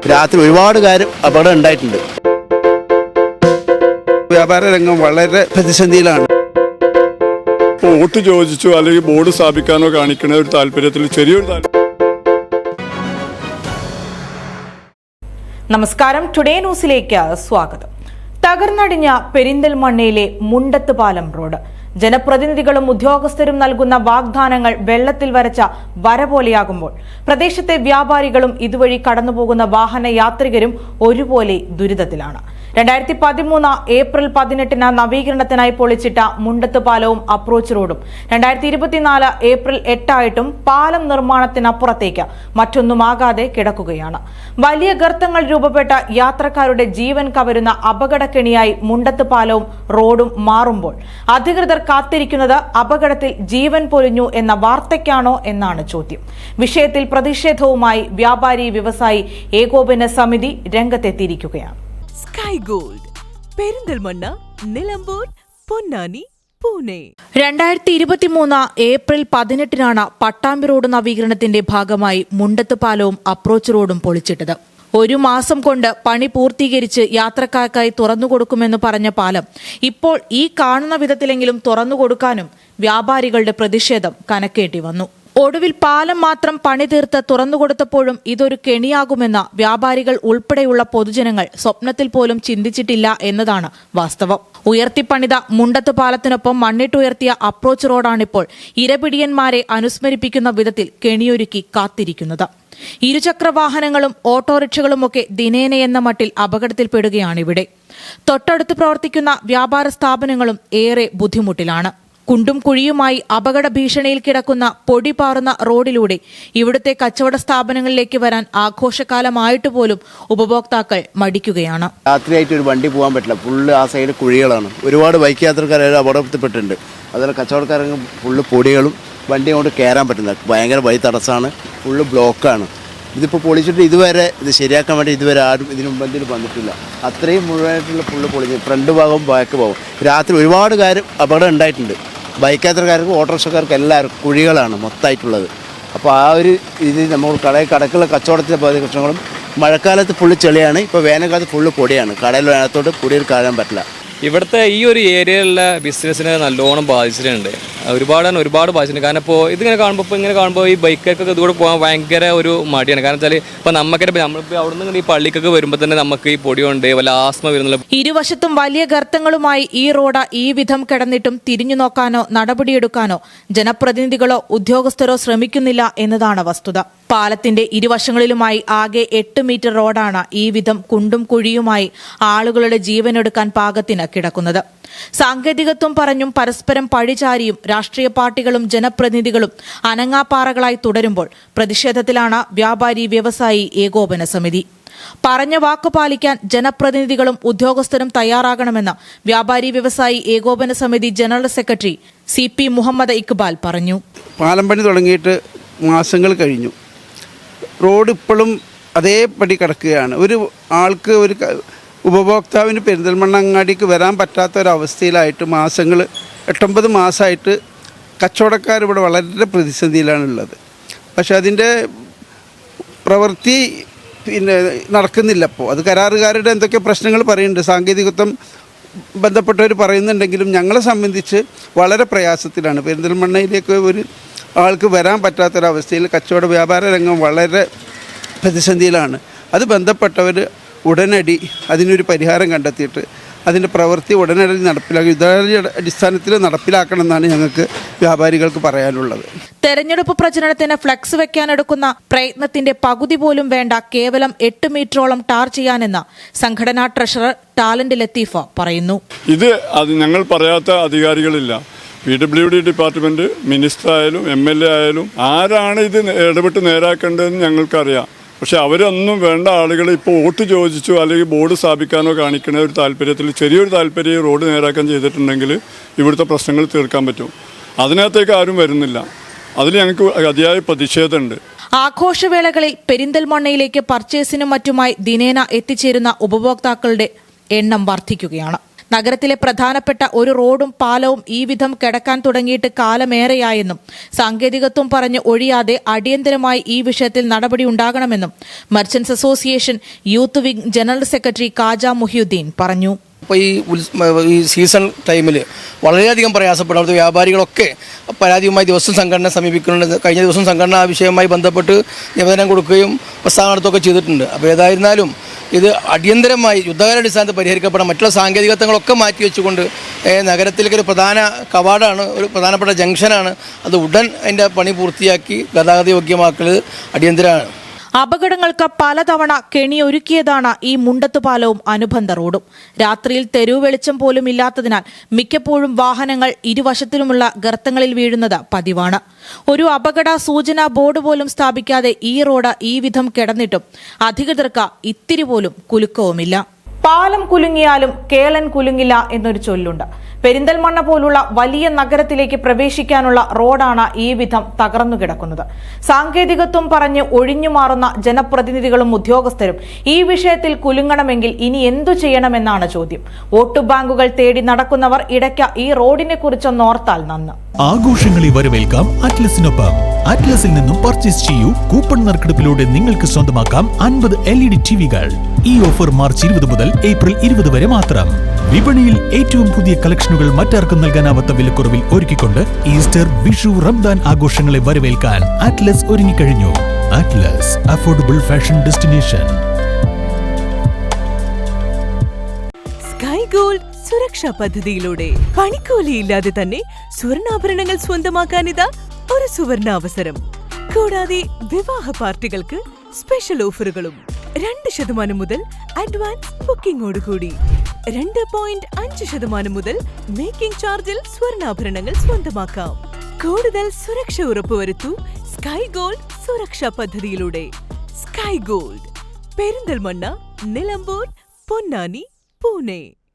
രാത്രി ഒരുപാട് കാര്യം അപകടം ഉണ്ടായിട്ടുണ്ട്. വ്യാപാര രംഗം വളരെ പ്രതിസന്ധിയിലാണ്. വോട്ട് ചോദിച്ചോ അല്ലെങ്കിൽ ബോർഡ് സ്ഥാപിക്കാനോ കാണിക്കുന്ന ഒരു താല്പര്യത്തിൽ ചെറിയൊരു നമസ്കാരം, ടുഡേ ന്യൂസിലേക്ക് സ്വാഗതം. തകർന്നടിഞ്ഞ പെരിന്തൽമണ്ണയിലെ മുണ്ടത്ത് പാലം റോഡ്. ജനപ്രതിനിധികളും ഉദ്യോഗസ്ഥരും നൽകുന്ന വാഗ്ദാനങ്ങൾ വെള്ളത്തിൽ വരച്ച വര പോലെയാകുമ്പോൾ പ്രദേശത്തെ വ്യാപാരികളും ഇതുവഴി കടന്നുപോകുന്ന വാഹന യാത്രികരും ഒരുപോലെ ദുരിതത്തിലാണ്. 2013 ഏപ്രിൽ 18 നവീകരണത്തിനായി പൊളിച്ചിട്ട മുണ്ടത്ത് പാലവും അപ്രോച്ച് റോഡും 2024 ഏപ്രിൽ 8 ആയിട്ടും പാലം നിർമ്മാണത്തിനപ്പുറത്തേക്ക് മറ്റൊന്നുമാകാതെ കിടക്കുകയാണ്. വലിയ ഗർത്തങ്ങൾ രൂപപ്പെട്ട യാത്രക്കാരുടെ ജീവൻ കവരുന്ന അപകടക്കെണിയായി മുണ്ടത്ത് പാലവും റോഡും മാറുമ്പോൾ അധികൃതർ കാത്തിരിക്കുന്നത് അപകടത്തിൽ ജീവൻ പൊലിഞ്ഞു എന്ന വാർത്തയ്ക്കാണോ എന്നാണ് ചോദ്യം. വിഷയത്തിൽ പ്രതിഷേധവുമായി വ്യാപാരി വ്യവസായി ഏകോപന സമിതി രംഗത്തെത്തിയിരിക്കുകയാണ്. Sky Gold, Perinthalmanna, Nilambur, Ponnani, Pune. 2023 April 18 Pattambi road നവീകരണത്തിന്റെ ഭാഗമായി മുണ്ടത്ത് പാലവും അപ്രോച്ച് റോഡും പൊളിച്ചിട്ടത്. 1 മാസം കൊണ്ട് പണി പൂർത്തീകരിച്ച് യാത്രക്കാർക്കായി തുറന്നുകൊടുക്കുമെന്ന് പറഞ്ഞ പാലം ഇപ്പോൾ ഈ കാണുന്ന വിധത്തിലെങ്കിലും തുറന്നുകൊടുക്കാനും വ്യാപാരികളുടെ പ്രതിഷേധം കനക്കേണ്ടി വന്നു. ഒടുവിൽ പാലം മാത്രം പണി തീർത്ത് തുറന്നുകൊടുത്തപ്പോഴും ഇതൊരു കെണിയാകുമെന്ന് വ്യാപാരികൾ ഉൾപ്പെടെയുള്ള പൊതുജനങ്ങൾ സ്വപ്നത്തിൽ പോലും ചിന്തിച്ചിട്ടില്ല എന്നതാണ് വാസ്തവം. ഉയർത്തിപ്പണിത മുണ്ടത്ത് പാലത്തിനൊപ്പം മണ്ണിട്ടുയർത്തിയ അപ്രോച്ച് റോഡാണിപ്പോൾ ഇരപിടിയന്മാരെ അനുസ്മരിപ്പിക്കുന്ന വിധത്തിൽ കെണിയൊരുക്കി കാത്തിരിക്കുന്നത്. ഇരുചക്രവാഹനങ്ങളും ഓട്ടോറിക്ഷകളുമൊക്കെ ദിനേനയെന്ന മട്ടിൽ അപകടത്തിൽപ്പെടുകയാണിവിടെ. തൊട്ടടുത്ത് പ്രവർത്തിക്കുന്ന വ്യാപാര സ്ഥാപനങ്ങളും ഏറെ ബുദ്ധിമുട്ടിലാണ്. കുണ്ടും കുഴിയുമായി അപകട ഭീഷണിയിൽ കിടക്കുന്ന പൊടി പാറുന്ന റോഡിലൂടെ ഇവിടുത്തെ കച്ചവട സ്ഥാപനങ്ങളിലേക്ക് വരാൻ ആഘോഷകാലമായിട്ട് പോലും ഉപഭോക്താക്കൾ മടിക്കുകയാണ്. രാത്രിയായിട്ട് ഒരു വണ്ടി പോകാൻ പറ്റില്ല. ഫുള്ള് ആ സൈഡ് കുഴികളാണ്. ഒരുപാട് ബൈക്ക് യാത്രക്കാർ അപകടത്തിൽപ്പെട്ടിട്ടുണ്ട്. അതുപോലെ കച്ചവടക്കാർക്ക് ഫുള്ള് പൊടികളും വണ്ടി കൊണ്ട് കയറാൻ പറ്റുന്നില്ല. ഭയങ്കര വഴി തടസ്സമാണ്. ഫുള്ള് ബ്ലോക്കാണ്. ഇതിപ്പോൾ പൊളിച്ചിട്ട് ഇതുവരെ ഇത് ശരിയാക്കാൻ വേണ്ടി ഇതുവരെ ആരും ഇതിനു മുമ്പ് വന്നിട്ടില്ല. അത്രയും മുഴുവനായിട്ടുള്ള ഫുള്ള് പൊളിഞ്ഞ് ഫ്രണ്ട് ഭാഗവും ബാക്ക് ഭാഗവും രാത്രി ഒരുപാട് കാര്യം അപകടം ഉണ്ടായിട്ടുണ്ട്. ബൈക്ക് യാത്രക്കാർക്കും ഓട്ടോറിക്ഷക്കാർക്കും എല്ലാവർക്കും കുഴികളാണ് മൊത്തമായിട്ടുള്ളത്. അപ്പോൾ ആ ഒരു ഇത് നമ്മൾ കടക്കുള്ള കച്ചവടത്തിൻ്റെ പ്രശ്നങ്ങളും മഴക്കാലത്ത് ഫുള്ള് ചെളിയാണ്. ഇപ്പോൾ വേനൽക്കാലത്ത് ഫുള്ള് പൊടിയാണ്. കടയിൽ വേനത്തോട്ട് പൊടിയിൽ കാണാൻ പറ്റില്ല. ഇവിടുത്തെ ഈ ഒരു ഏരിയയിലുള്ള ബിസിനസ്സിനെ നല്ലോണം ബാധിച്ചിട്ടുണ്ട്. ഒരുപാട് ബാധിച്ചിട്ടുണ്ട്. കാരണം ഇപ്പോൾ ഇതിങ്ങനെ കാണുമ്പോൾ ഈ ബൈക്കൊക്കെ ഇതുകൂടെ പോകാൻ ഭയങ്കര ഒരു മടിയാണ്. കാരണം വെച്ചാൽ ഇപ്പോൾ നമ്മളിപ്പോൾ അവിടെ നിന്ന് ഈ പള്ളിക്കൊക്കെ വരുമ്പോൾ തന്നെ നമുക്ക് ഈ പൊടി കൊണ്ട് വല്ല ആസ്മ വരുന്നില്ല. ഇരുവശത്തും വലിയ ഗർത്തങ്ങളുമായി ഈ റോഡ് ഈ വിധം കിടന്നിട്ടും തിരിഞ്ഞു നോക്കാനോ നടപടിയെടുക്കാനോ ജനപ്രതിനിധികളോ ഉദ്യോഗസ്ഥരോ ശ്രമിക്കുന്നില്ല എന്നതാണ് വസ്തുത. പാലത്തിന്റെ ഇരുവശങ്ങളിലുമായി ആകെ 8 മീറ്റർ റോഡാണ് ഈ വിധം കുണ്ടും കുഴിയുമായി ആളുകളുടെ ജീവനെടുക്കാൻ പാകത്തിന് കിടക്കുന്നത്. സാങ്കേതികത്വം പറഞ്ഞും പരസ്പരം പഴിചാരിയും രാഷ്ട്രീയ പാർട്ടികളും ജനപ്രതിനിധികളും അനങ്ങാപ്പാറകളായി തുടരുമ്പോൾ പ്രതിഷേധത്തിലാണ് വ്യാപാരി വ്യവസായി ഏകോപന സമിതി. പറഞ്ഞ വാക്ക് പാലിക്കാൻ ജനപ്രതിനിധികളും ഉദ്യോഗസ്ഥരും തയ്യാറാകണമെന്ന് വ്യാപാരി വ്യവസായി ഏകോപന സമിതി general secretary CP Muhammad Iqbal പറഞ്ഞു. പാലം പണി തുടങ്ങിയിട്ട് മാസങ്ങൾ കഴിഞ്ഞു. റോഡ് ഇപ്പോഴും അതേപടി കിടക്കുകയാണ്. ഒരു ആൾക്ക് ഒരു ഉപഭോക്താവിന് പെരിന്തൽമണ്ണ അങ്ങാടിക്ക് വരാൻ പറ്റാത്ത ഒരവസ്ഥയിലായിട്ട് 8-9 മാസമായിട്ട് കച്ചവടക്കാരിവിടെ വളരെ പ്രതിസന്ധിയിലാണുള്ളത്. പക്ഷെ അതിൻ്റെ പ്രവൃത്തി നടക്കുന്നില്ല. അപ്പോൾ അത് കരാറുകാരുടെ എന്തൊക്കെ പ്രശ്നങ്ങൾ പറയുന്നുണ്ട്. സാങ്കേതികത്വം ബന്ധപ്പെട്ടവർ പറയുന്നുണ്ടെങ്കിലും ഞങ്ങളെ സംബന്ധിച്ച് വളരെ പ്രയാസത്തിലാണ്. പെരിന്തൽമണ്ണയിലേക്ക് ഒരു ആൾക്ക് വരാൻ പറ്റാത്തൊരവസ്ഥയിൽ കച്ചവട വ്യാപാര രംഗം വളരെ പ്രതിസന്ധിയിലാണ്. അത് ബന്ധപ്പെട്ടവർ ഉടനടി അതിനൊരു പരിഹാരം കണ്ടെത്തിയിട്ട് അതിൻ്റെ പ്രവൃത്തി ഉടനടി അടിസ്ഥാനത്തിൽ നടപ്പിലാക്കണമെന്നാണ് ഞങ്ങൾക്ക് വ്യാപാരികൾക്ക് പറയാനുള്ളത്. തെരഞ്ഞെടുപ്പ് പ്രചരണത്തിന് ഫ്ലക്സ് വെക്കാനെടുക്കുന്ന പ്രയത്നത്തിന്റെ പകുതി പോലും വേണ്ട കേവലം 8 മീറ്ററോളം ടാർ ചെയ്യാനെന്ന് സംഘടനാ ട്രഷറർ ടാലന്റ് ലത്തീഫ പറയുന്നു. അത് ഞങ്ങൾ പറയാത്ത അധികാരികളില്ല. PWD ഡിപ്പാർട്ട്മെൻറ്റ്, മിനിസ്റ്റർ ആയാലും MLA ആയാലും ആരാണ് ഇത് ഇടപെട്ട് നേരാക്കേണ്ടതെന്ന് ഞങ്ങൾക്കറിയാം. പക്ഷെ അവരൊന്നും വേണ്ട ആളുകൾ ഇപ്പോൾ വോട്ട് ചോദിച്ചോ അല്ലെങ്കിൽ ബോർഡ് സ്ഥാപിക്കാനോ കാണിക്കുന്ന ഒരു താല്പര്യത്തിൽ ചെറിയൊരു താല്പര്യം റോഡ് നേരാക്കാൻ ചെയ്തിട്ടുണ്ടെങ്കിൽ ഇവിടുത്തെ പ്രശ്നങ്ങൾ തീർക്കാൻ പറ്റും. അതിനകത്തേക്ക് ആരും വരുന്നില്ല. അതിൽ ഞങ്ങൾക്ക് അതിയായ പ്രതിഷേധമുണ്ട്. ആഘോഷവേളകളിൽ പെരിന്തൽമണ്ണയിലേക്ക് പർച്ചേസിനും മറ്റുമായി ദിനേന എത്തിച്ചേരുന്ന ഉപഭോക്താക്കളുടെ എണ്ണം വർദ്ധിക്കുകയാണ്. നഗരത്തിലെ പ്രധാനപ്പെട്ട ഒരു റോഡും പാലവും ഈ വിധം കിടക്കാൻ തുടങ്ങിയിട്ട് കാലമേറെയായെന്നും സാങ്കേതികത്വം പറഞ്ഞ് ഒഴിയാതെ അടിയന്തരമായി ഈ വിഷയത്തിൽ നടപടി ഉണ്ടാകണമെന്നും merchants association youth wing general secretary Kaja Muhiyuddin പറഞ്ഞു. ഇപ്പോൾ ഈ സീസൺ ടൈമിൽ വളരെയധികം പ്രയാസപ്പെടും. അവിടുത്തെ വ്യാപാരികളൊക്കെ പരാതിയുമായി ദിവസം സംഘടന സമീപിക്കുന്നുണ്ട്. കഴിഞ്ഞ ദിവസം സംഘടന ആ വിഷയവുമായി ബന്ധപ്പെട്ട് നിവേദനം കൊടുക്കുകയും പ്രസ്താവന നടത്തുകയൊക്കെ ചെയ്തിട്ടുണ്ട്. അപ്പോൾ ഏതായിരുന്നാലും ഇത് അടിയന്തരമായി യുദ്ധകാലാടിസ്ഥാനത്തിൽ പരിഹരിക്കപ്പെടാൻ മറ്റുള്ള സാങ്കേതികത്വങ്ങളൊക്കെ മാറ്റിവെച്ചുകൊണ്ട് നഗരത്തിലേക്ക് ഒരു പ്രധാന കവാടമാണ്, ഒരു പ്രധാനപ്പെട്ട ജംഗ്ഷനാണ്. അത് ഉടൻ അതിൻ്റെ പണി പൂർത്തിയാക്കി ഗതാഗത യോഗ്യമാക്കൽ അടിയന്തരമാണ്. അപകടങ്ങൾക്ക് പലതവണ കെണിയൊരുക്കിയതാണ് ഈ മുണ്ടത്തുപാലവും അനുബന്ധ റോഡും. രാത്രിയിൽ തെരുവ് വെളിച്ചം പോലും ഇല്ലാത്തതിനാൽ മിക്കപ്പോഴും വാഹനങ്ങൾ ഇരുവശത്തിലുമുള്ള ഗർത്തങ്ങളിൽ വീഴുന്നത് പതിവാണ്. ഒരു അപകട സൂചനാ ബോർഡ് പോലും സ്ഥാപിക്കാതെ ഈ റോഡ് ഈ വിധം കിടന്നിട്ടും അധികൃതർക്ക് ഇത്തിരി പോലും കുലുക്കവുമില്ല. പാലം കുലുങ്ങിയാലും കേളൻ കുലുങ്ങില്ല എന്നൊരു ചൊല്ലുണ്ട്. പെരിന്തൽമണ്ണ പോലുള്ള വലിയ നഗരത്തിലേക്ക് പ്രവേശിക്കാനുള്ള റോഡാണ് ഈ വിധം തകർന്നു കിടക്കുന്നത്. സാങ്കേതികത്വം പറഞ്ഞ് ഒഴിഞ്ഞുമാറുന്ന ജനപ്രതിനിധികളും ഉദ്യോഗസ്ഥരും ഈ വിഷയത്തിൽ കുലുങ്ങണമെങ്കിൽ ഇനി എന്തു ചെയ്യണമെന്നാണ് ചോദ്യം. വോട്ട് ബാങ്കുകൾ തേടി നടക്കുന്നവർ ഇടയ്ക്ക് ഈ റോഡിനെ കുറിച്ചൊന്നോർത്താൽ നന്ന്. ആഘോഷങ്ങളെ വരവേൽക്കാം അറ്റ്ലസിനൊപ്പം. അറ്റ്ലസിൽ നിന്നും പർച്ചേസ് ചെയ്യൂ. കൂപ്പൺ നറുക്കെടുപ്പിലൂടെ നിങ്ങൾക്ക് സ്വന്തമാക്കാം 50 LED ടിവികൾ. ഈ ഓഫർ മാർച്ച് 20 മുതൽ ഏപ്രിൽ 20 വരെ മാത്രം. വിപണിയിൽ ഏറ്റവും പുതിയ കളക്ഷനുകൾ മറ്റാർക്കും നൽകാനാവാത്ത വിലക്കുറവിൽ ഒരുക്കിക്കൊണ്ട് ഈസ്റ്റർ, വിഷു, റംദാൻ ആഘോഷങ്ങളെ വരവേൽക്കാൻ അറ്റ്ലസ് ഒരുങ്ങിക്കഴിഞ്ഞു. Atlas, affordable fashion destination. Sky Gold സുരക്ഷാ പദ്ധതിയിലൂടെ പണിക്കൂലിയില്ലാതെ തന്നെ സ്വർണ്ണാഭരണങ്ങൾ സ്വന്തമാക്കാനിതാ ഒരു സുവർണാവസരം. കൂടാതെ വിവാഹ പാർട്ടികൾക്ക് സ്പെഷ്യൽ ഓഫറുകളും 2% മുതൽ അഡ്വാൻസ് ബുക്കിംഗോടുകൂടി 2.5% മുതൽ മേക്കിംഗ് ചാർജിൽ സ്വർണ്ണാഭരണങ്ങൾ സ്വന്തമാക്കാം. കൂടുതൽ സുരക്ഷ ഉറപ്പുവരുത്തൂ സ്കൈ ഗോൾഡ് സുരക്ഷാ പദ്ധതിയിലൂടെ. Sky Gold, Perinthalmanna, Nilambur, Ponnani, Pune.